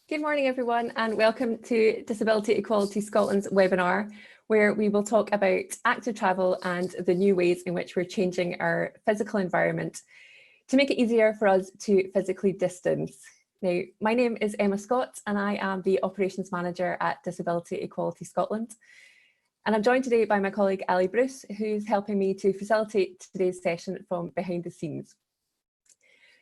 Good morning, everyone, and welcome to Disability Equality Scotland's webinar, where we will talk about active travel and the new ways in which we're changing our physical environment to make it easier for us to physically distance. Now, my name is Emma Scott, and I am the Operations Manager at Disability Equality Scotland. And I'm joined today by my colleague Ali Bruce, who's helping me to facilitate today's session from behind the scenes.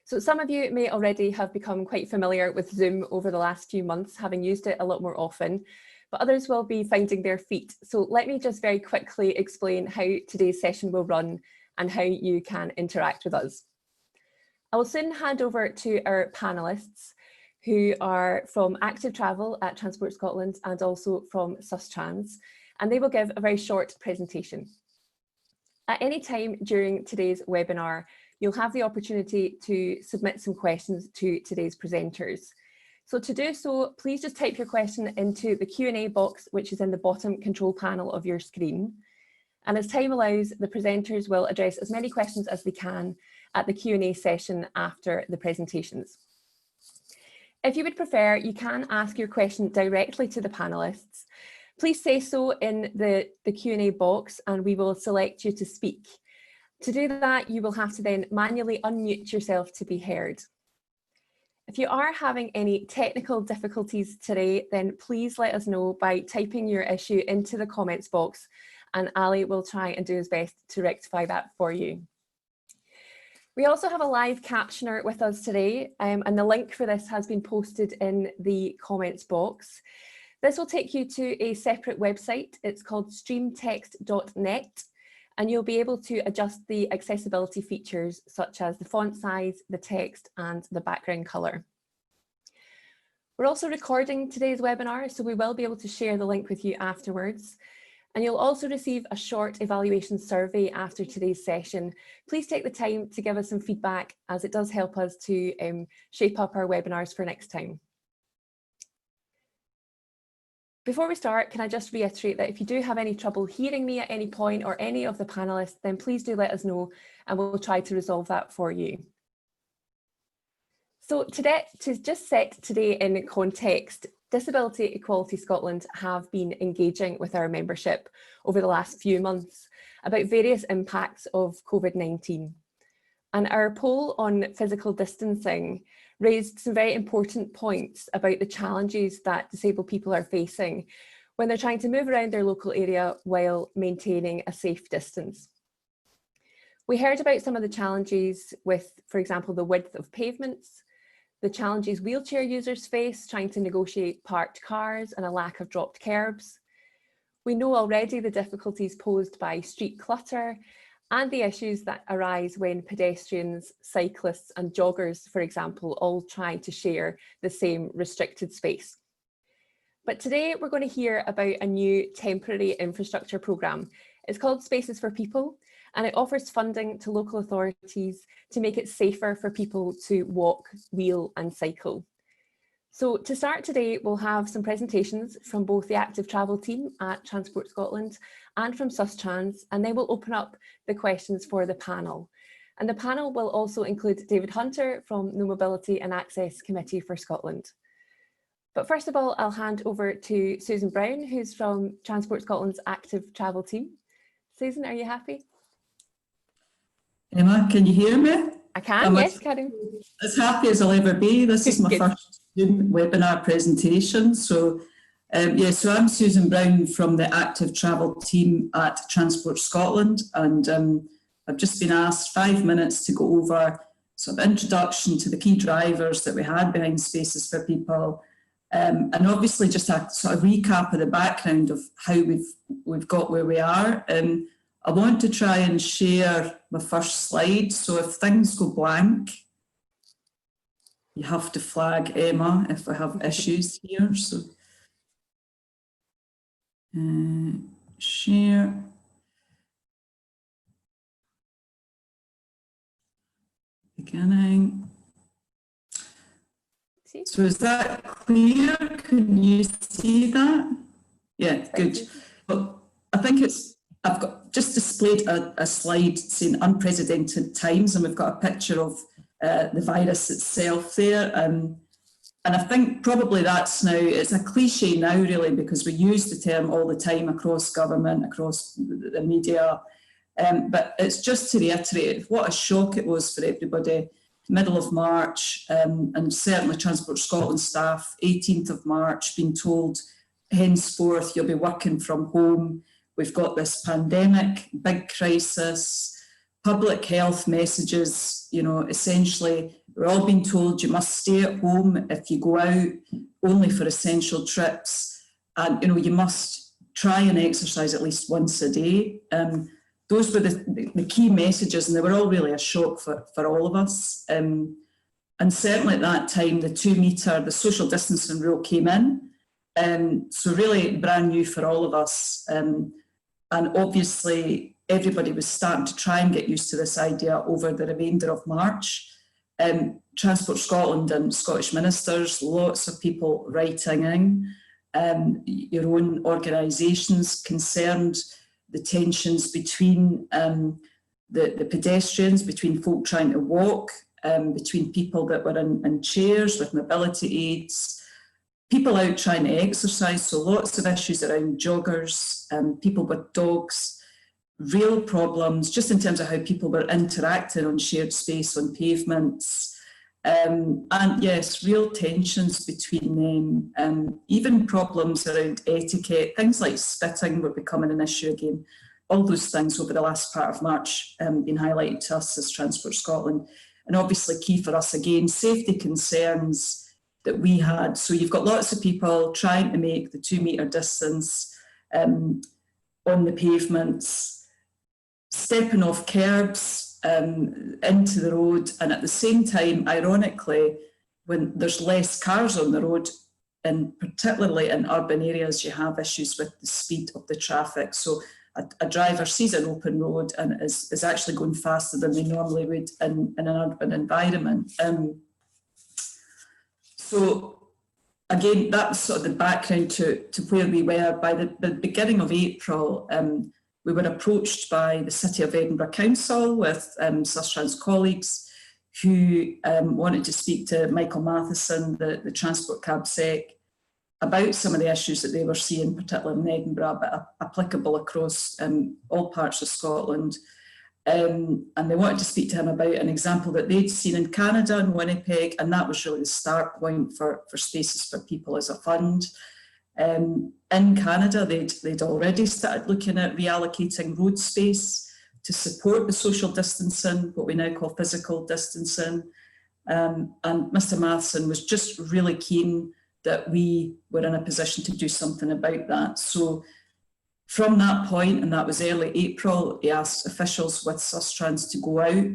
So some of you may already have become quite familiar with Zoom over the last few months, having used it a lot more often, but others will be finding their feet. So let me just very quickly explain how today's session will run and how you can interact with us. I will soon hand over to our panellists, who are from Active Travel at Transport Scotland and also from Sustrans, and they will give a very short presentation. At any time during today's webinar, you'll have the opportunity to submit some questions to today's presenters. So to do so, please just type your question into the Q&A box, which is in the bottom control panel of your screen. And as time allows, the presenters will address as many questions as they can at the Q&A session after the presentations. If you would prefer, you can ask your question directly to the panellists. Please say so in the Q&A box and we will select you to speak. To do that, you will have to then manually unmute yourself to be heard. If you are having any technical difficulties today, then please let us know by typing your issue into the comments box, and Ali will try and do his best to rectify that for you. We also have a live captioner with us today, and the link for this has been posted in the comments box. This will take you to a separate website. It's called streamtext.net. And you'll be able to adjust the accessibility features such as the font size, the text, and the background colour. We're also recording today's webinar, so we will be able to share the link with you afterwards. And you'll also receive a short evaluation survey after today's session. Please take the time to give us some feedback, as it does help us to shape up our webinars for next time. Before we start, can I just reiterate that if you do have any trouble hearing me at any point or any of the panellists, then please do let us know and we'll try to resolve that for you. So today, to just set today in context, Disability Equality Scotland have been engaging with our membership over the last few months about various impacts of COVID-19. And our poll on physical distancing raised some very important points about the challenges that disabled people are facing when they're trying to move around their local area while maintaining a safe distance. We heard about some of the challenges with, for example, the width of pavements, the challenges wheelchair users face trying to negotiate parked cars and a lack of dropped curbs. We know already the difficulties posed by street clutter and the issues that arise when pedestrians, cyclists and joggers, for example, all try to share the same restricted space. But today we're going to hear about a new temporary infrastructure programme. It's called Spaces for People, and it offers funding to local authorities to make it safer for people to walk, wheel and cycle. So to start today, we'll have some presentations from both the Active Travel team at Transport Scotland and from Sustrans, and then we'll open up the questions for the panel. And the panel will also include David Hunter from the Mobility and Access Committee for Scotland. But first of all, I'll hand over to Susan Brown, who's from Transport Scotland's Active Travel team. Susan, are you happy? Emma, can you hear me? I can, yes, Karen. As happy as I'll ever be. This is my first student webinar presentation. So so I'm Susan Brown from the Active Travel team at Transport Scotland, and I've just been asked 5 minutes to go over sort of introduction to the key drivers that we had behind Spaces for People, and obviously just a sort of recap of the background of how we've got where we are. I want to try and share my first slide, so if things go blank, you have to flag Emma if I have issues here. So share. Beginning. So is that clear? Can you see that? Yeah, good. Well, I think I've got just displayed a slide saying unprecedented times, and we've got a picture of the virus itself there. I think probably that's now, it's a cliche now really, because we use the term all the time across government, across the media, but it's just to reiterate what a shock it was for everybody. Middle of March, and certainly Transport Scotland staff, 18th of March, being told henceforth you'll be working from home. We've got this pandemic, big crisis, public health messages, you know, essentially we're all being told you must stay at home if you go out, only for essential trips, and you know, you must try and exercise at least once a day. Those were the key messages, and they were all really a shock for all of us. And certainly at that time, the 2 metre, the social distancing rule came in. So really brand new for all of us. And obviously everybody was starting to try and get used to this idea over the remainder of March. Transport Scotland and Scottish ministers, lots of people writing in, your own organisations concerned, the tensions between the pedestrians, between folk trying to walk, between people that were in chairs with mobility aids, people out trying to exercise, so lots of issues around joggers, people with dogs, real problems just in terms of how people were interacting on shared space, on pavements, and yes, real tensions between them, even problems around etiquette, things like spitting were becoming an issue again. All those things over the last part of March been highlighted to us as Transport Scotland, and obviously key for us again, safety concerns that we had. So you've got lots of people trying to make the 2 metre distance on the pavements, stepping off curbs, into the road, and at the same time, ironically, when there's less cars on the road, and particularly in urban areas, you have issues with the speed of the traffic. So a driver sees an open road and is actually going faster than they normally would in an urban environment. So again, that's sort of the background to where we were. By the beginning of April, we were approached by the City of Edinburgh Council with Sustrans colleagues who wanted to speak to Michael Matheson, the Transport Cab Sec, about some of the issues that they were seeing, particularly in Edinburgh, but applicable across all parts of Scotland. And they wanted to speak to him about an example that they'd seen in Canada, in Winnipeg, and that was really the start point for Spaces for People as a fund. In Canada, they'd already started looking at reallocating road space to support the social distancing, what we now call physical distancing. And Mr. Matheson was just really keen that we were in a position to do something about that. So from that point, and that was early April, he asked officials with Sustrans to go out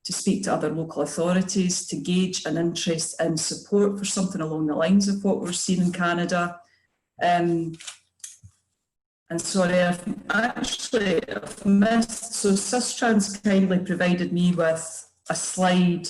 to speak to other local authorities, to gauge an interest in support for something along the lines of what we're seeing in Canada. And sorry, I've missed, so Sustrans kindly provided me with a slide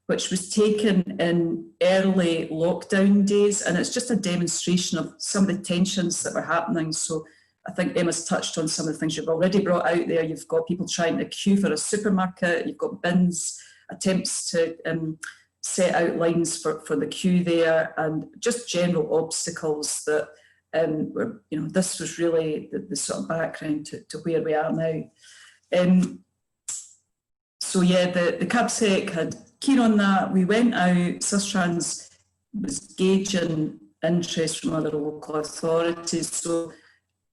which was taken in early lockdown days, and it's just a demonstration of some of the tensions that were happening. So I think Emma's touched on some of the things you've already brought out there. You've got people trying to queue for a supermarket, you've got bins, attempts to set out lines for the queue there, and just general obstacles that were, you know, this was really the sort of background to where we are now. So yeah, the CabSec had keen on that. We went out, Sustrans was gauging interest from other local authorities. So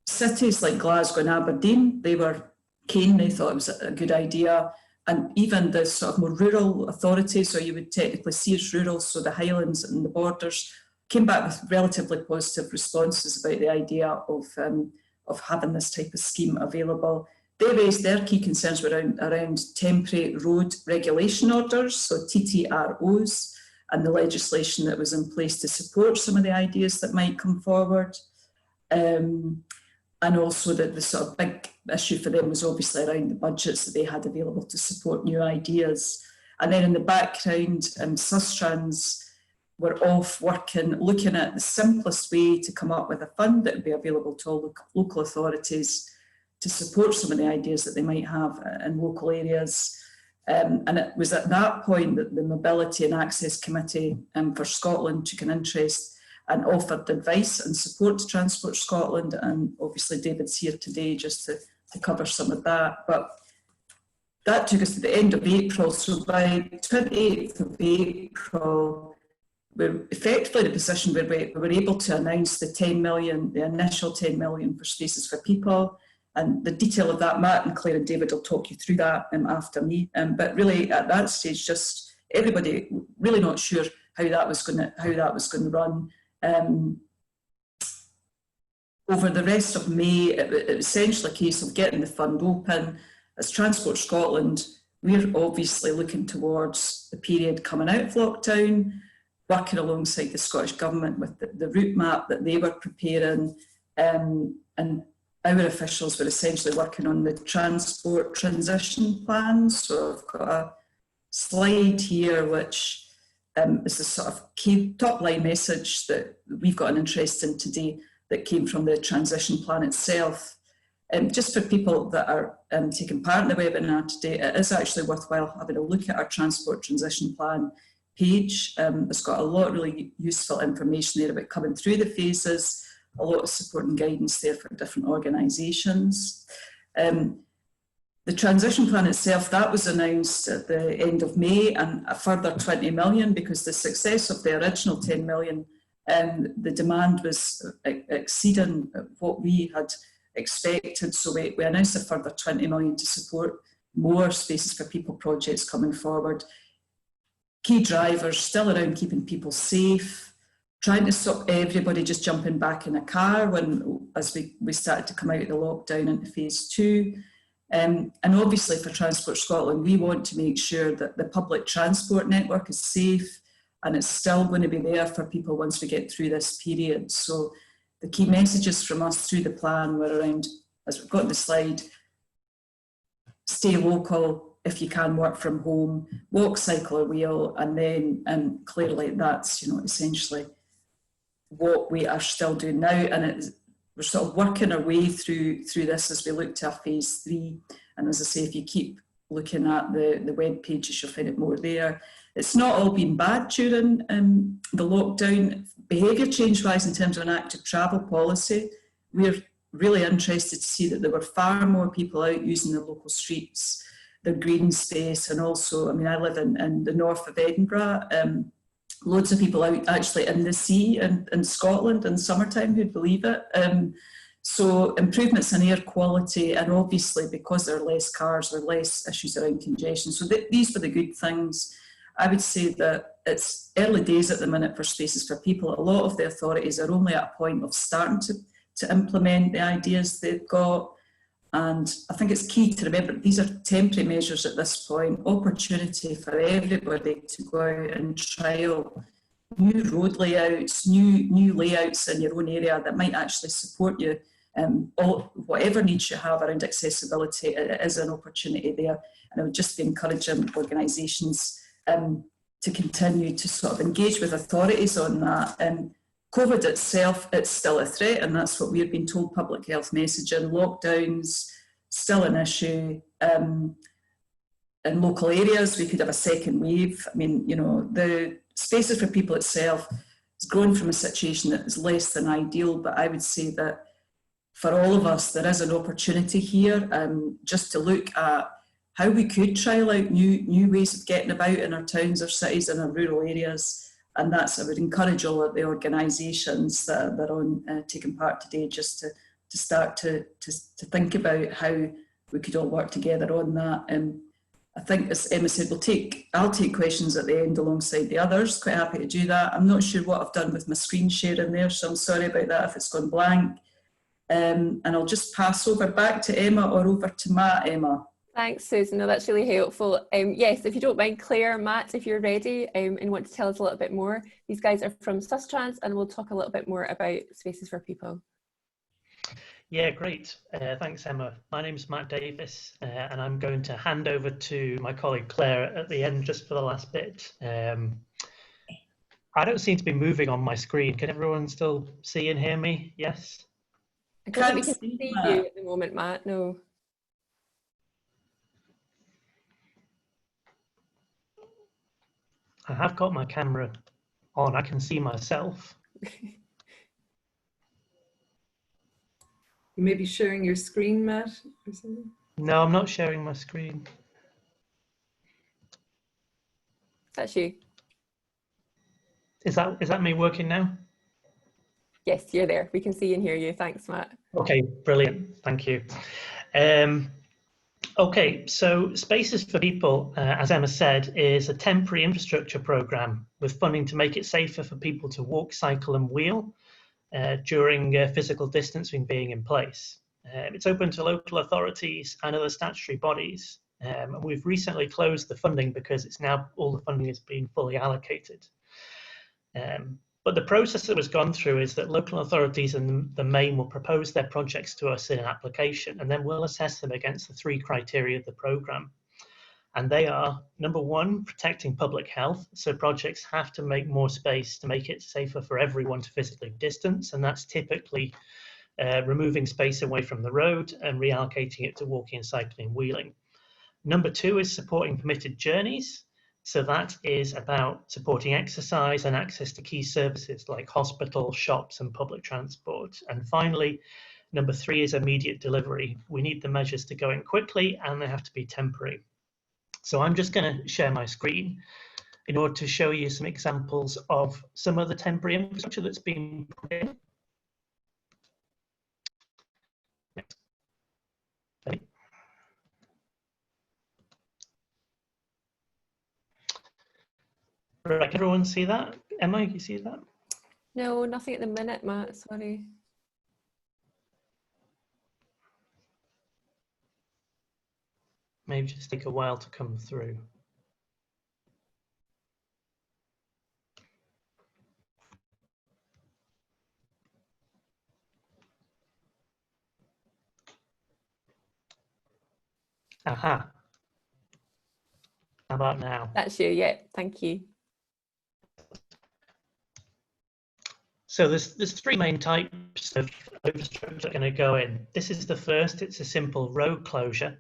cities like Glasgow and Aberdeen, they were keen, they thought it was a good idea. And even the sort of more rural authorities, or you would technically see as rural, so the Highlands and the Borders, came back with relatively positive responses about the idea of having this type of scheme available. They raised their key concerns around temporary road regulation orders, so TTROs, and the legislation that was in place to support some of the ideas that might come forward. And also that the sort of big issue for them was obviously around the budgets that they had available to support new ideas. And then in the background, Sustrans were off working, looking at the simplest way to come up with a fund that would be available to all local authorities to support some of the ideas that they might have in local areas. And it was at that point that the Mobility and Access Committee for Scotland took an interest and offered advice and support to Transport Scotland. And obviously David's here today just to cover some of that. But that took us to the end of April. So by 28th of April, we're effectively in a position where we were able to announce the 10 million, the initial 10 million for Spaces for People. And the detail of that, Matt and Claire and David will talk you through that after me. But really, at that stage, just everybody really not sure how that was going to run. Over the rest of May, it was essentially a case of getting the fund open. As Transport Scotland, we're obviously looking towards the period coming out of lockdown, working alongside the Scottish Government with the route map that they were preparing, and our officials were essentially working on the transport transition plan. So I've got a slide here which is the sort of key top line message that we've got an interest in today that came from the transition plan itself. Just for people that are taking part in the webinar today, it is actually worthwhile having a look at our transport transition plan page. It's got a lot of really useful information there about coming through the phases, a lot of support and guidance there for different organisations. The transition plan itself, that was announced at the end of May, and a further 20 million, because the success of the original 10 million, the demand was exceeding what we had expected. So we announced a further 20 million to support more Spaces for People projects coming forward. Key drivers still around keeping people safe, trying to stop everybody just jumping back in a car as we started to come out of the lockdown into phase 2. And obviously for Transport Scotland, we want to make sure that the public transport network is safe and it's still going to be there for people once we get through this period. So the key messages from us through the plan were around, as we've got in the slide, stay local if you can, work from home, walk, cycle or wheel, and then clearly that's essentially what we are still doing now. And we're sort of working our way through this as we look to our phase 3. And as I say, if you keep looking at the web pages, you'll find it more there. It's not all been bad during the lockdown. Behaviour change-wise, in terms of an active travel policy, we're really interested to see that there were far more people out using the local streets, the green space, and also, I mean, I live in the north of Edinburgh. Loads of people out actually in the sea in Scotland in summertime, who'd believe it. So improvements in air quality, and obviously because there are less cars, there are less issues around congestion. So these were the good things. I would say that it's early days at the minute for Spaces for People. A lot of the authorities are only at a point of starting to implement the ideas they've got. And I think it's key to remember these are temporary measures at this point, opportunity for everybody to go out and trial new road layouts, new layouts in your own area that might actually support you. Whatever needs you have around accessibility, it is an opportunity there. And I would just be encouraging organisations to continue to sort of engage with authorities on that. COVID itself, it's still a threat, and that's what we've been told, public health messaging. Lockdowns, still an issue. In local areas, we could have a second wave. I mean, the Spaces for People itself has grown from a situation that is less than ideal, but I would say that for all of us, there is an opportunity here just to look at how we could trial out new ways of getting about in our towns, our cities and our rural areas. And I would encourage all of the organisations that are on taking part today just to start to think about how we could all work together on that. I think, as Emma said, I'll take questions at the end alongside the others. Quite happy to do that. I'm not sure what I've done with my screen sharing there, so I'm sorry about that if it's gone blank. And I'll just pass over back to Emma or over to Matt. Emma. Thanks, Susan. No, that's really helpful. Yes, if you don't mind, Claire, Matt, if you're ready and want to tell us a little bit more. These guys are from Sustrans, and we'll talk a little bit more about Spaces for People. Yeah, great. Thanks, Emma. My name's Matt Davis, and I'm going to hand over to my colleague Claire at the end just for the last bit. I don't seem to be moving on my screen. Can everyone still see and hear me? Yes? I don't think we can see you at the moment, Matt, no. I have got my camera on. I can see myself. You may be sharing your screen, Matt, or something. No, I'm not sharing my screen. That's you. Is that me working now? Yes, you're there. We can see and hear you. Thanks, Matt. Okay, brilliant. Thank you. Okay, so Spaces for People, as Emma said, is a temporary infrastructure programme with funding to make it safer for people to walk, cycle and wheel during physical distancing being in place. It's open to local authorities and other statutory bodies. And we've recently closed the funding because it's now all the funding is being fully allocated. But the process that was gone through is that local authorities in the main will propose their projects to us in an application, and then we'll assess them against the 3 criteria of the programme. And they are, number 1, protecting public health. So projects have to make more space to make it safer for everyone to physically distance, and that's typically removing space away from the road and reallocating it to walking, cycling, wheeling. Number 2 is supporting permitted journeys. So that is about supporting exercise and access to key services like hospitals, shops and public transport. And finally, number 3 is immediate delivery. We need the measures to go in quickly and they have to be temporary. So I'm just going to share my screen in order to show you some examples of some of the temporary infrastructure that's been put in. Right, can everyone see that? Emma, you see that? No, nothing at the minute, Matt. Sorry. Maybe just take a while to come through. Aha. How about now? That's you. Yeah, thank you. So there's 3 main types of infrastructure that are going to go in. This is the first. It's a simple road closure.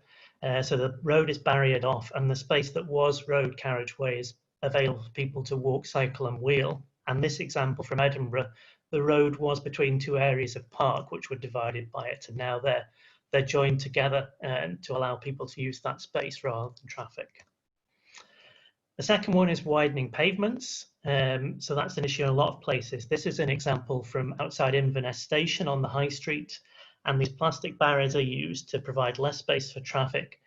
So the road is barriered off and the space that was road carriageway is available for people to walk, cycle and wheel. And this example from Edinburgh, the road was between 2 areas of park which were divided by it, and now they're joined together to allow people to use that space rather than traffic. The second one is widening pavements. So that's an issue in a lot of places. This is an example from outside Inverness Station on the High Street. And these plastic barriers are used to provide less space for traffic.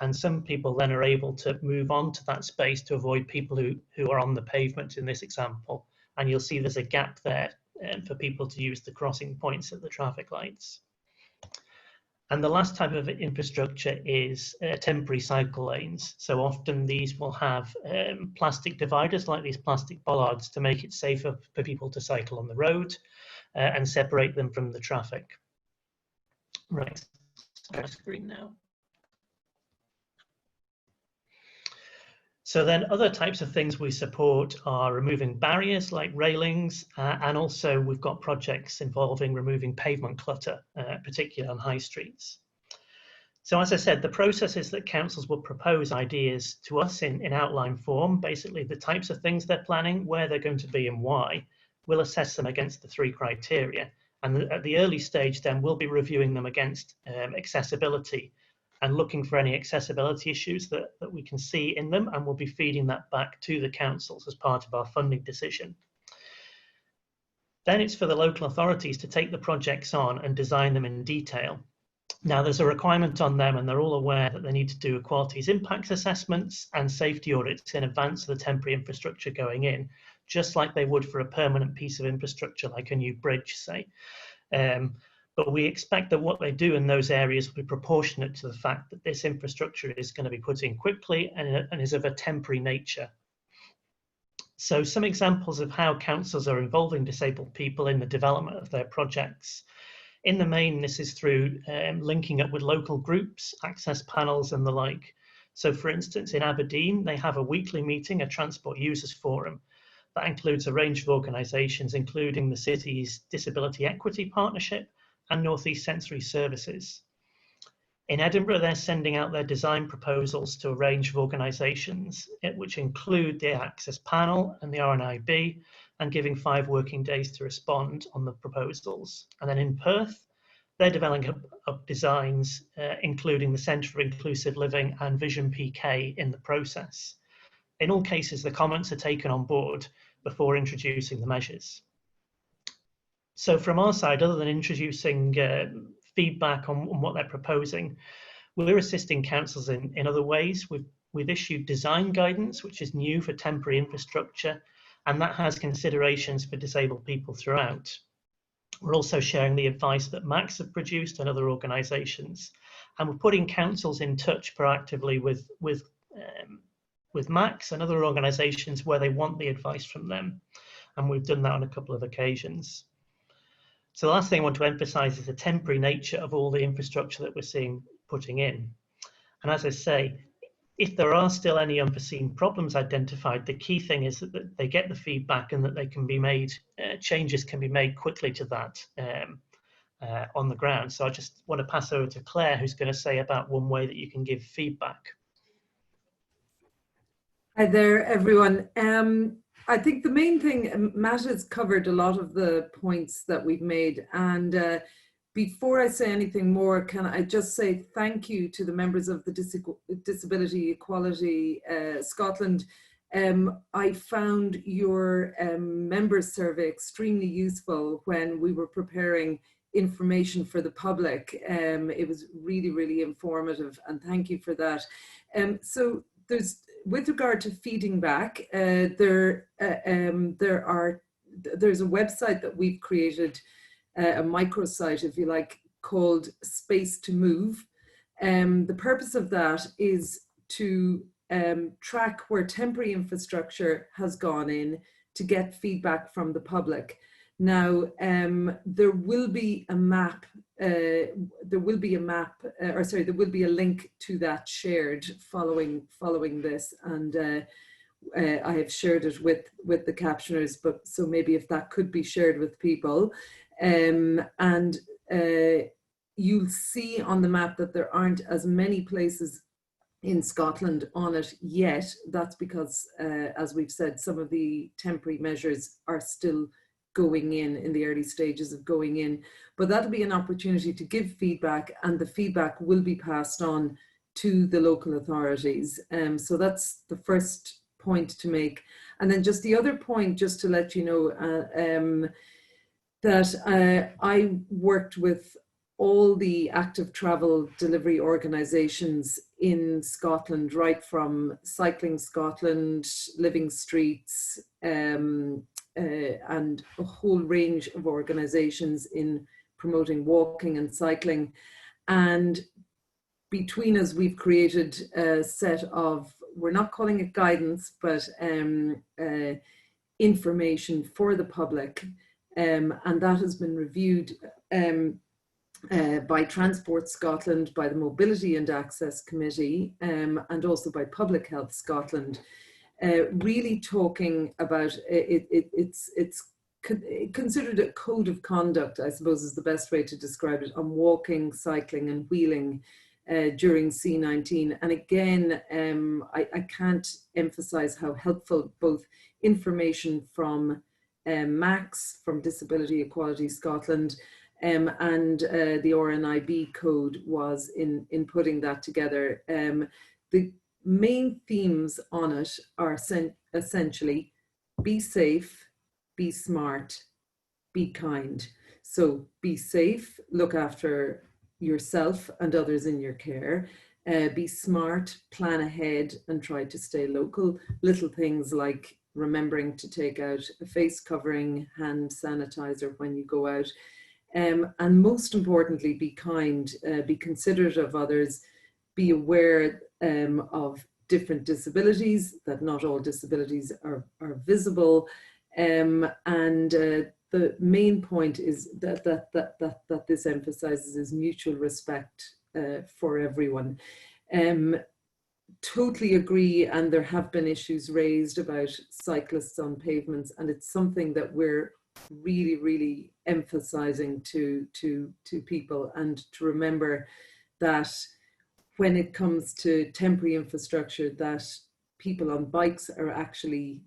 And some people then are able to move on to that space to avoid people who are on the pavement in this example. And you'll see there's a gap there for people to use the crossing points at the traffic lights. And the last type of infrastructure is temporary cycle lanes. So often these will have plastic dividers like these plastic bollards to make it safer for people to cycle on the road and separate them from the traffic. Right, start screen now. So then other types of things we support are removing barriers like railings, and also we've got projects involving removing pavement clutter, particularly on high streets. So as I said, the process is that councils will propose ideas to us in outline form, basically the types of things they're planning, where they're going to be and why. We'll assess them against the 3 criteria. And at the early stage then we'll be reviewing them against accessibility and looking for any accessibility issues that we can see in them, and we'll be feeding that back to the councils as part of our funding decision. Then it's for the local authorities to take the projects on and design them in detail. Now there's a requirement on them and they're all aware that they need to do qualities impacts assessments and safety audits in advance of the temporary infrastructure going in, just like they would for a permanent piece of infrastructure like a new bridge, say. But we expect that what they do in those areas will be proportionate to the fact that this infrastructure is going to be put in quickly and is of a temporary nature. So some examples of how councils are involving disabled people in the development of their projects. In the main, this is through linking up with local groups, access panels and the like. So for instance, in Aberdeen, they have a weekly meeting, a transport users forum. That includes a range of organisations, including the city's Disability Equity Partnership and North East Sensory Services. In Edinburgh, they're sending out their design proposals to a range of organisations, which include the Access Panel and the RNIB, and giving 5 working days to respond on the proposals. And then in Perth, they're developing up designs, including the Centre for Inclusive Living and Vision PK in the process. In all cases, the comments are taken on board before introducing the measures. So from our side, other than introducing feedback on what they're proposing, we're assisting councils in other ways. We've issued design guidance, which is new for temporary infrastructure, and that has considerations for disabled people throughout. We're also sharing the advice that MACS have produced and other organisations, and we're putting councils in touch proactively with MACS and other organisations where they want the advice from them, and we've done that on a couple of occasions. So the last thing I want to emphasise is the temporary nature of all the infrastructure that we're seeing putting in. And as I say, if there are still any unforeseen problems identified, the key thing is that they get the feedback and that they can be made, changes can be made quickly to that on the ground. So I just want to pass over to Claire, who's going to say about one way that you can give feedback. Hi there, everyone. I think the main thing, Matt has covered a lot of the points that we've made, and before I say anything more, can I just say thank you to the members of the Disability Equality Scotland. I found your members survey extremely useful when we were preparing information for the public. It was really, really informative, and thank you for that. So with regard to feeding back, there's a website that we've created, a microsite, if you like, called Space to Move. The purpose of that is to track where temporary infrastructure has gone in to get feedback from the public. Now, there will be a map, there will be a link to that shared following this, and I have shared it with the captioners, but so maybe if that could be shared with people. And you'll see on the map that there aren't as many places in Scotland on it yet. That's because, as we've said, some of the temporary measures are still going in the early stages of going in. But that'll be an opportunity to give feedback, and the feedback will be passed on to the local authorities. So that's the first point to make. And then just the other point, just to let you know, that I worked with all the active travel delivery organisations in Scotland, right from Cycling Scotland, Living Streets, and a whole range of organisations in promoting walking and cycling. And between us, we've created a set of, we're not calling it guidance, but information for the public. And that has been reviewed by Transport Scotland, by the Mobility and Access Committee, and also by Public Health Scotland, really talking about it's considered a code of conduct, I suppose is the best way to describe it, on walking, cycling and wheeling during C19. And again, I can't emphasize how helpful both information from MACS, from Disability Equality Scotland, and the RNIB code was in putting that together. The main themes on it are essentially be safe, be smart, be kind. So be safe, look after yourself and others in your care. Be smart, plan ahead and try to stay local. Little things like remembering to take out a face covering, hand sanitizer when you go out. And most importantly, be kind, be considerate of others, be aware of different disabilities, that not all disabilities are visible. And the main point is that this emphasizes is mutual respect for everyone. Totally agree, and there have been issues raised about cyclists on pavements, and it's something that we're really emphasizing to people, and to remember that when it comes to temporary infrastructure, that people on bikes are actually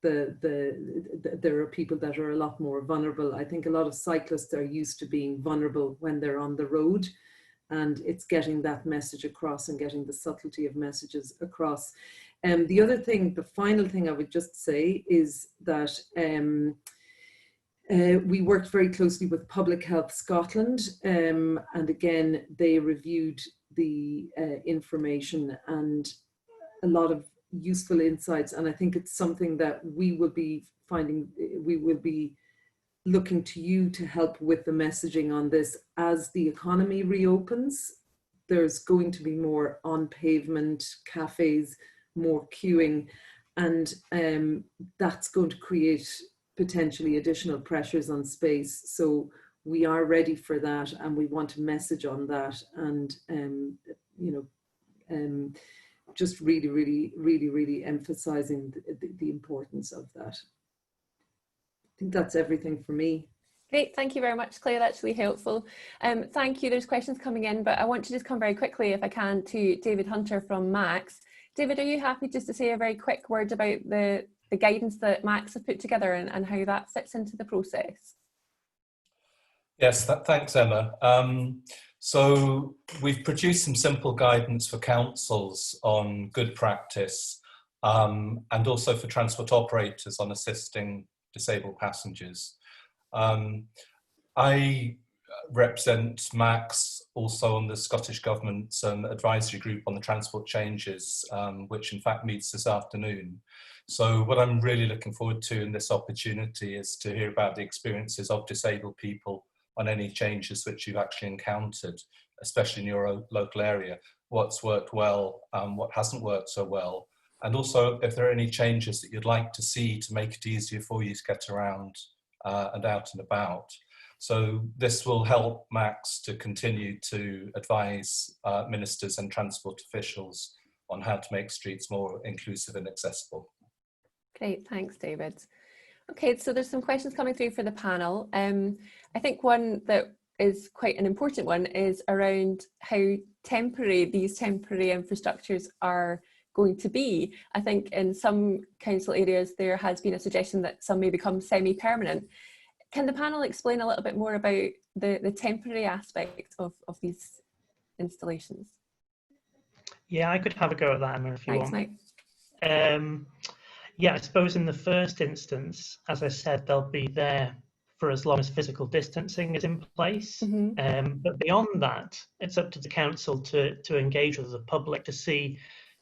there are people that are a lot more vulnerable. I think a lot of cyclists are used to being vulnerable when they're on the road, and it's getting that message across and getting the subtlety of messages across. The other thing, the final thing I would just say is that we worked very closely with Public Health Scotland, and again, they reviewed the information and a lot of useful insights. And I think it's something that we will be looking to you to help with the messaging on this. As the economy reopens, there's going to be more on pavement cafes, more queuing, and that's going to create potentially additional pressures on space. So we are ready for that, and we want to message on that, and just really emphasizing the importance of that. I think that's everything for me. Great, thank you very much, Claire. That's really helpful. Thank you. There's questions coming in, but I want to just come very quickly, if I can, to David Hunter from Max. David, are you happy just to say a very quick word about the guidance that Max have put together and how that fits into the process? Yes, thanks, Emma. So we've produced some simple guidance for councils on good practice, and also for transport operators on assisting disabled passengers. I represent Max also on the Scottish Government's advisory group on the transport changes, which in fact meets this afternoon. So what I'm really looking forward to in this opportunity is to hear about the experiences of disabled people on any changes which you've actually encountered, especially in your local area, what's worked well, what hasn't worked so well, and also if there are any changes that you'd like to see to make it easier for you to get around and out and about. So this will help Max to continue to advise ministers and transport officials on how to make streets more inclusive and accessible. Great, thanks, David. Okay, so there's some questions coming through for the panel. I think one that is quite an important one is around how temporary these temporary infrastructures are going to be. I think in some council areas there has been a suggestion that some may become semi-permanent. Can the panel explain a little bit more about the temporary aspect of these installations? Yeah, I could have a go at that, Emma, if you Thanks, want. Mike. Yeah, I suppose in the first instance, as I said, they'll be there for as long as physical distancing is in place. But beyond that, it's up to the council to engage with the public to see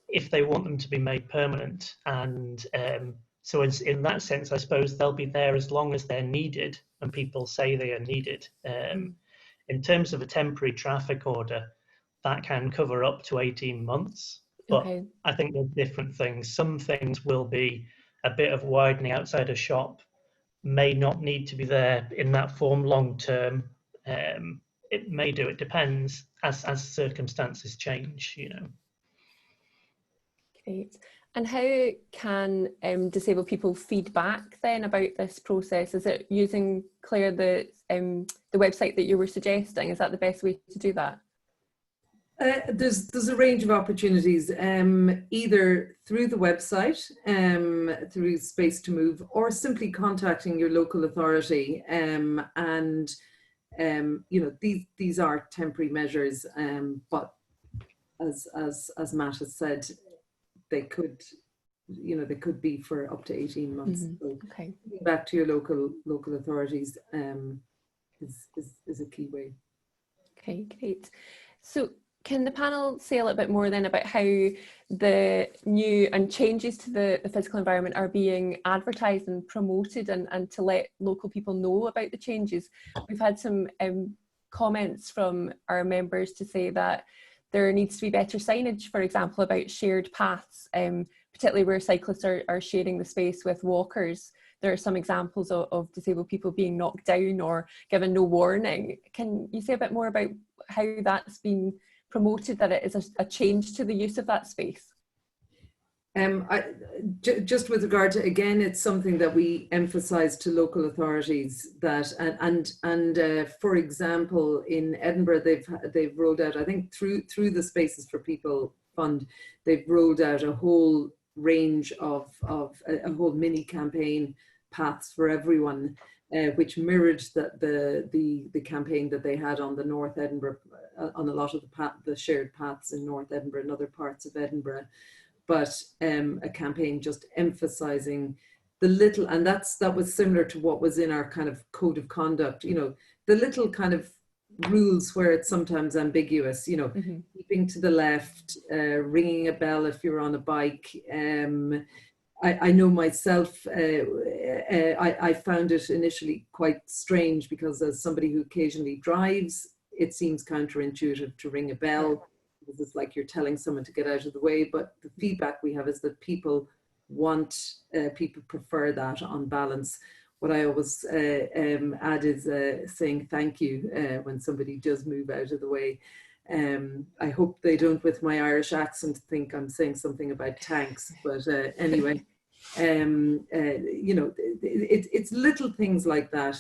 if they want them to be made permanent. And so in that sense, I suppose they'll be there as long as they're needed and people say they are needed. In terms of a temporary traffic order, that can cover up to 18 months. But okay. I think there are different things. Some things will be a bit of widening outside a shop, may not need to be there in that form long term. It may do, it depends as circumstances change, you know. Great. And how can disabled people feed back then about this process? Is it using, Claire, the website that you were suggesting? Is that the best way to do that? There's a range of opportunities, either through the website, through Space to Move, or simply contacting your local authority. You know, these are temporary measures, but as Matt has said, they could, you know, they could be for up to 18 months. So okay. Back to your local authorities is a key way. Okay, great. So can the panel say a little bit more then about how the new and changes to the physical environment are being advertised and promoted, and to let local people know about the changes? We've had some comments from our members to say that there needs to be better signage, for example, about shared paths, particularly where cyclists are sharing the space with walkers. There are some examples of disabled people being knocked down or given no warning. Can you say a bit more about how that's been promoted, that it is a change to the use of that space? Just with regard to, again, it's something that we emphasize to local authorities that, for example, in Edinburgh, they've rolled out, I think through the Spaces for People Fund, they've rolled out a whole range of a whole mini campaign, Paths for Everyone, which mirrored the campaign that they had on the North Edinburgh, on a lot of the shared paths in North Edinburgh and other parts of Edinburgh. But a campaign just emphasizing the little, and that was similar to what was in our kind of code of conduct, you know, the little kind of rules where it's sometimes ambiguous, you know, keeping to the left, ringing a bell if you're on a bike. I know myself, I found it initially quite strange because as somebody who occasionally drives, it seems counterintuitive to ring a bell. It's like you're telling someone to get out of the way, but the feedback we have is that people prefer that on balance. What I always add is saying thank you when somebody does move out of the way. I hope they don't, with my Irish accent, think I'm saying something about tanks, but anyway, you know, it's little things like that.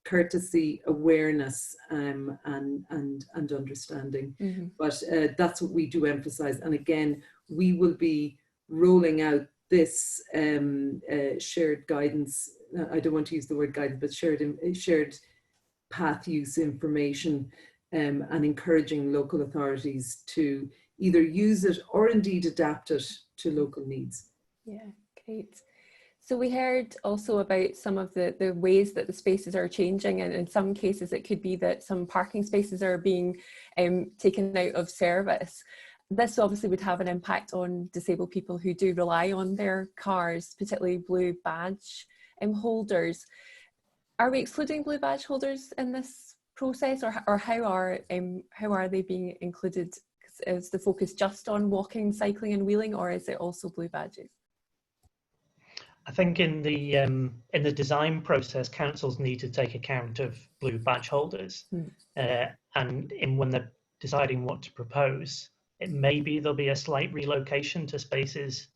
Courtesy, awareness, and understanding. But that's what we do emphasize. And again, we will be rolling out this shared guidance. I don't want to use the word guidance, but shared path use information, and encouraging local authorities to either use it or indeed adapt it to local needs. Yeah, great. So we heard also about some of the ways that the spaces are changing, and in some cases it could be that some parking spaces are being taken out of service. This obviously would have an impact on disabled people who do rely on their cars, particularly blue badge holders. Are we excluding blue badge holders in this process, or how are they being included? Is the focus just on walking, cycling and wheeling, or is it also blue badges? I think in the design process, councils need to take account of blue badge holders, and when they're deciding what to propose, it may be there'll be a slight relocation to spaces,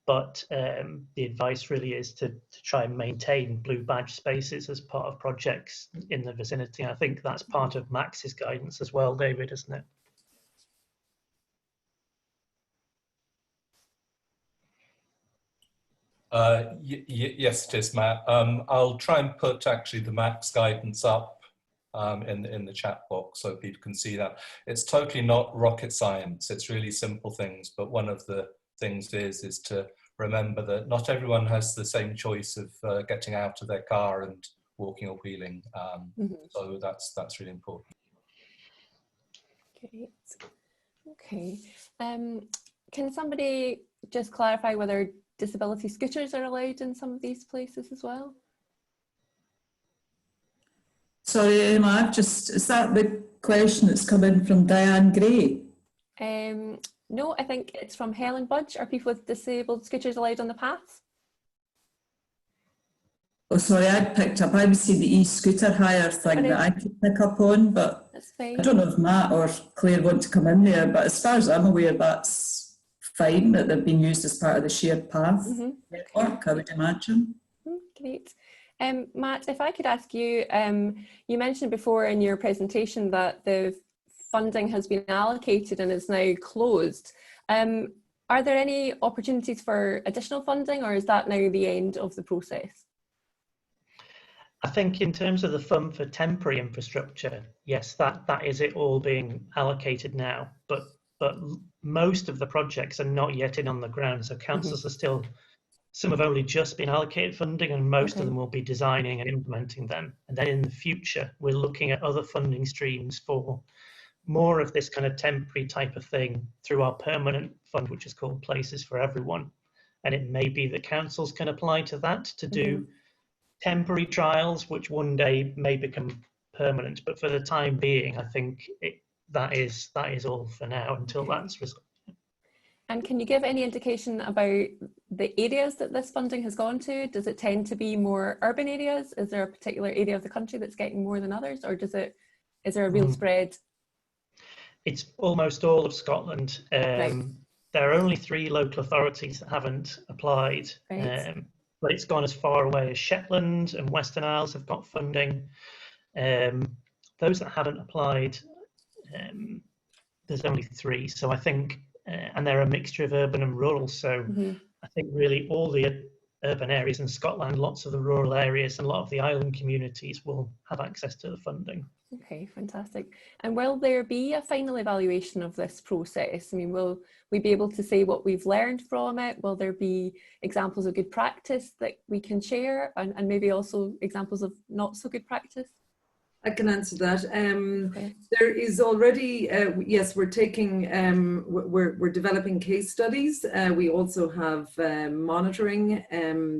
but the advice really is to try and maintain blue badge spaces as part of projects in the vicinity. I think that's part of Max's guidance as well, David, isn't it? Yes, it is, Matt. I'll try and put actually the Max guidance up in the chat box so people can see that. It's totally not rocket science. It's really simple things. But one of the things is to remember that not everyone has the same choice of getting out of their car and walking or wheeling. So that's really important. Great. Okay. Can somebody just clarify whether disability scooters are allowed in some of these places as well? Sorry, Emma, is that the question that's come in from Diane Gray? No, I think it's from Helen Budge. Are people with disabled scooters allowed on the paths? Oh, sorry, I would see the e-scooter hire thing that I could pick up on, but that's fine. I don't know if Matt or Claire want to come in there, but as far as I'm aware, that's fine, that they've been used as part of the shared path network, I would imagine. Great. Matt, if I could ask you, you mentioned before in your presentation that the funding has been allocated and is now closed. Are there any opportunities for additional funding, or is that now the end of the process? I think in terms of the fund for temporary infrastructure, yes, that is it all being allocated now, but most of the projects are not yet in on the ground, so councils are still, some have only just been allocated funding, and most of them will be designing and implementing them. And then in the future, we're looking at other funding streams for more of this kind of temporary type of thing through our permanent fund, which is called Places for Everyone. And it may be that councils can apply to that to do temporary trials, which one day may become permanent. But for the time being, I think that is all for now until that's resolved. And can you give any indication about the areas that this funding has gone to? Does it tend to be more urban areas? Is there a particular area of the country that's getting more than others, or is there a real spread? It's almost all of Scotland. there are only 3 local authorities that haven't applied, Right. but it's gone as far away as Shetland and Western Isles have got funding. Those that haven't applied, there's only 3. So I think, and they're a mixture of urban and rural. So I think really all the urban areas in Scotland, lots of the rural areas, and a lot of the island communities will have access to the funding. Okay, fantastic. And will there be a final evaluation of this process? I mean, will we be able to say what we've learned from it? Will there be examples of good practice that we can share, and maybe also examples of not so good practice? I can answer that. Okay. There is already, yes, we're taking, we're developing case studies. We also have monitoring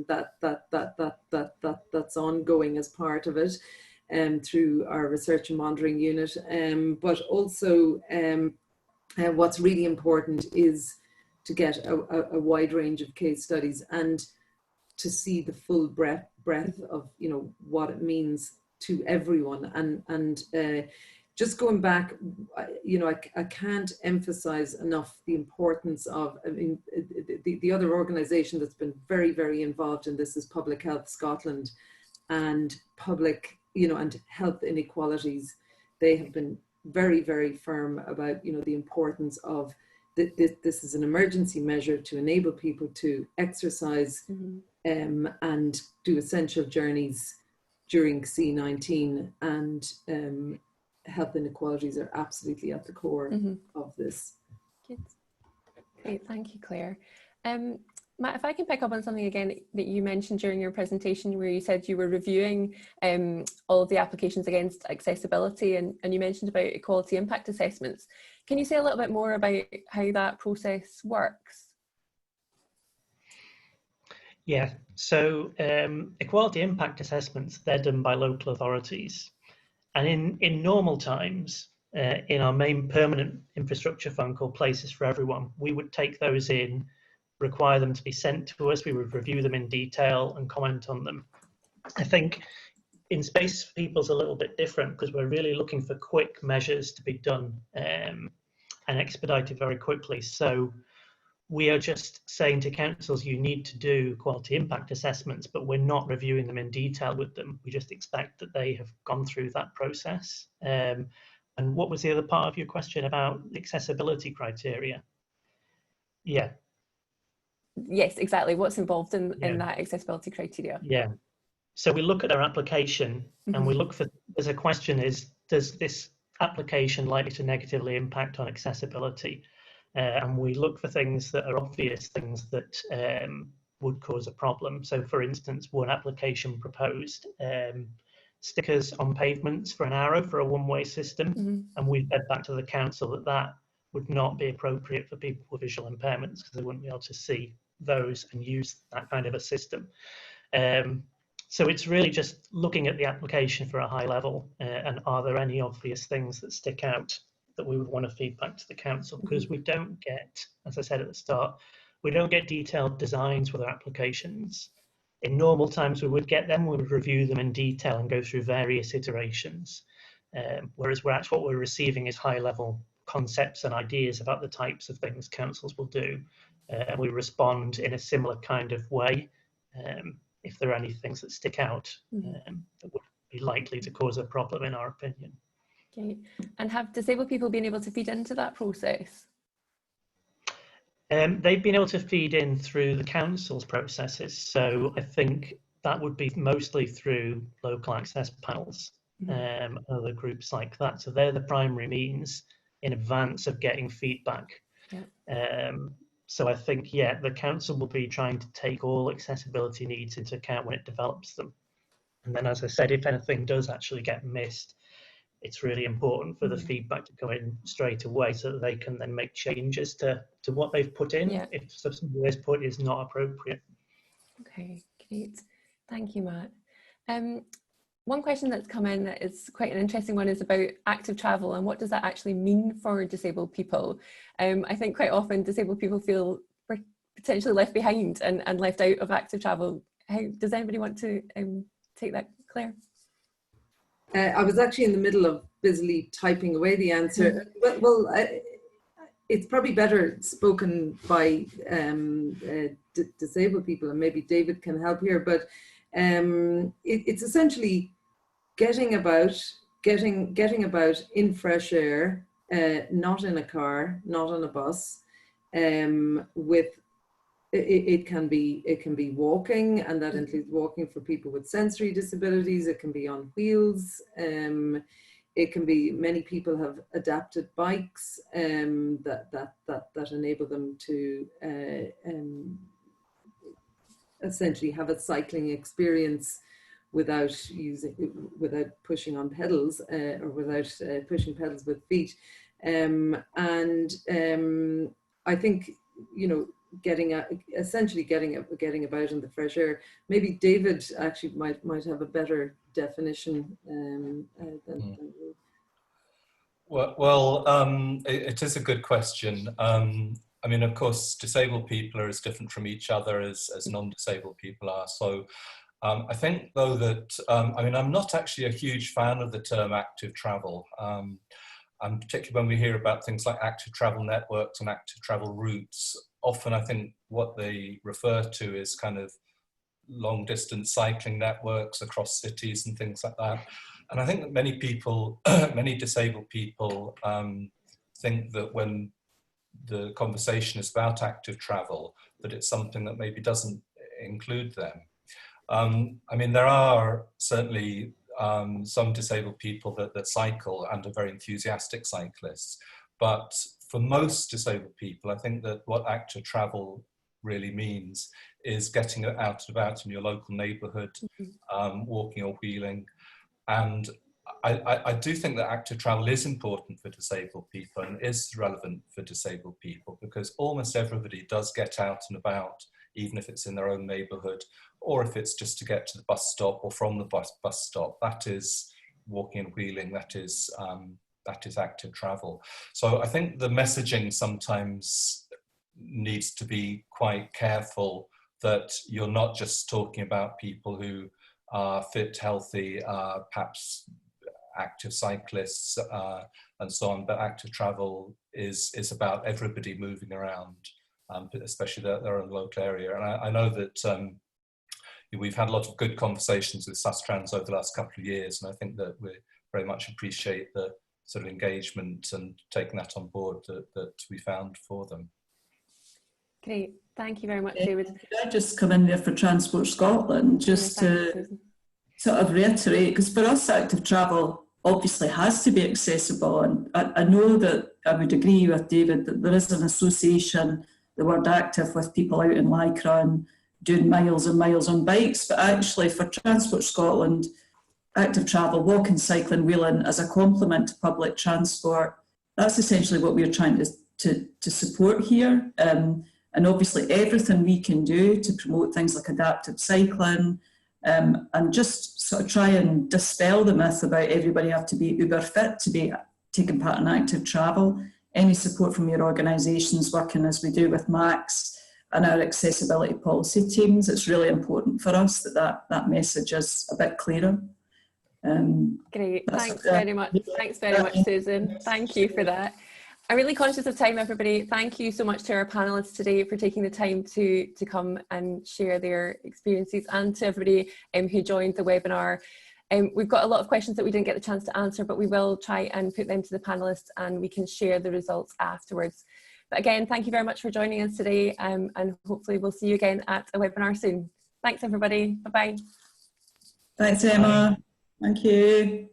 that's ongoing as part of it, through our research and monitoring unit. But also, what's really important is to get a wide range of case studies and to see the full breadth of, you know, what it means to everyone. And just going back, you know, I can't emphasize enough the importance of, I mean, the other organization that's been very, very involved in this is Public Health Scotland, and public, you know, and health inequalities. They have been very, very firm about, you know, the importance of this is an emergency measure to enable people to exercise and do essential journeys during C-19, and health inequalities are absolutely at the core of this. Good. Great, thank you, Claire. Matt, if I can pick up on something again that you mentioned during your presentation, where you said you were reviewing all of the applications against accessibility, and you mentioned about equality impact assessments. Can you say a little bit more about how that process works? Yeah, so equality impact assessments, they're done by local authorities. And in normal times, in our main permanent infrastructure fund called Places for Everyone, we would take those in, require them to be sent to us, we would review them in detail and comment on them. I think in Space for People is a little bit different, because we're really looking for quick measures to be done and expedited very quickly. So we are just saying to councils, you need to do quality impact assessments, but we're not reviewing them in detail with them. We just expect that they have gone through that process. And what was the other part of your question about accessibility criteria? Yeah. Yes, exactly. What's involved in that accessibility criteria? Yeah. So we look at their application and we look for, there's a question is, does this application likely to negatively impact on accessibility? And we look for things that are obvious, things that would cause a problem. So for instance, one application proposed stickers on pavements for an arrow for a one-way system. And we fed back to the council that that would not be appropriate for people with visual impairments, because they wouldn't be able to see those and use that kind of a system. So it's really just looking at the application for a high level, and are there any obvious things that stick out that we would want to feed back to the council, because we don't get, as I said at the start, we don't get detailed designs for their applications. In normal times we would get them, we would review them in detail and go through various iterations, whereas what we're receiving is high level concepts and ideas about the types of things councils will do, and we respond in a similar kind of way if there are any things that stick out that would be likely to cause a problem in our opinion. Okay. And have disabled people been able to feed into that process? They've been able to feed in through the council's processes. So I think that would be mostly through local access panels, other groups like that. So they're the primary means in advance of getting feedback. Yeah. So I think, yeah, the council will be trying to take all accessibility needs into account when it develops them. And then, as I said, if anything does actually get missed, it's really important for the feedback to go in straight away so that they can then make changes to what they've put in if something they've put is not appropriate. Okay, great. Thank you, Matt. One question that's come in that is quite an interesting one is about active travel, and what does that actually mean for disabled people? I think quite often disabled people feel potentially left behind and left out of active travel. Does anybody want to take that, Claire? I was actually in the middle of busily typing away the answer. Well, it's probably better spoken by disabled people, and maybe David can help here, but it's essentially getting about in fresh air, not in a car, not on a bus, with it can be walking, and that includes walking for people with sensory disabilities. It can be on wheels. It can be, many people have adapted bikes that enable them to essentially have a cycling experience without pushing on pedals, or without pushing pedals with feet. I think, you know, essentially getting about in the fresh air. Maybe David actually might have a better definition than you. Well, it is a good question. I mean, of course, disabled people are as different from each other as non-disabled people are. So I think, though, that, I mean, I'm not actually a huge fan of the term active travel. And particularly when we hear about things like active travel networks and active travel routes, often I think what they refer to is kind of long distance cycling networks across cities and things like that. And I think that many people, many disabled people think that when the conversation is about active travel, that it's something that maybe doesn't include them. I mean, there are certainly some disabled people that cycle and are very enthusiastic cyclists, but for most disabled people, I think that what active travel really means is getting out and about in your local neighbourhood, walking or wheeling. And I do think that active travel is important for disabled people and is relevant for disabled people, because almost everybody does get out and about, even if it's in their own neighbourhood, or if it's just to get to the bus stop or from the bus stop. That is walking and wheeling, that is active travel. So I think the messaging sometimes needs to be quite careful that you're not just talking about people who are fit, healthy, perhaps active cyclists and so on, but active travel is about everybody moving around, especially their own local area. And I know that we've had a lot of good conversations with Sustrans over the last couple of years, and I think that we very much appreciate the sort of engagement and taking that on board that we found for them. Great, thank you very much, David. Could I just come in there for Transport Scotland, just to sort of reiterate, because for us active travel obviously has to be accessible, and I know that I would agree with David that there is an association, the word active, with people out in Lycra and doing miles and miles on bikes, but actually for Transport Scotland, active travel, walking, cycling, wheeling as a complement to public transport, that's essentially what we're trying to support here. And obviously everything we can do to promote things like adaptive cycling, and just sort of try and dispel the myth about everybody have to be uber fit to be taking part in active travel. Any support from your organisations, working as we do with Max and our accessibility policy teams, it's really important for us that message is a bit clearer. Great, thanks very much. Thanks very much, Susan. Thank you for that. I'm really conscious of time, everybody. Thank you so much to our panellists today for taking the time to come and share their experiences, and to everybody who joined the webinar. We've got a lot of questions that we didn't get the chance to answer, but we will try and put them to the panellists and we can share the results afterwards. But again, thank you very much for joining us today, and hopefully we'll see you again at a webinar soon. Thanks, everybody. Bye-bye. Thanks, Emma. Thank you.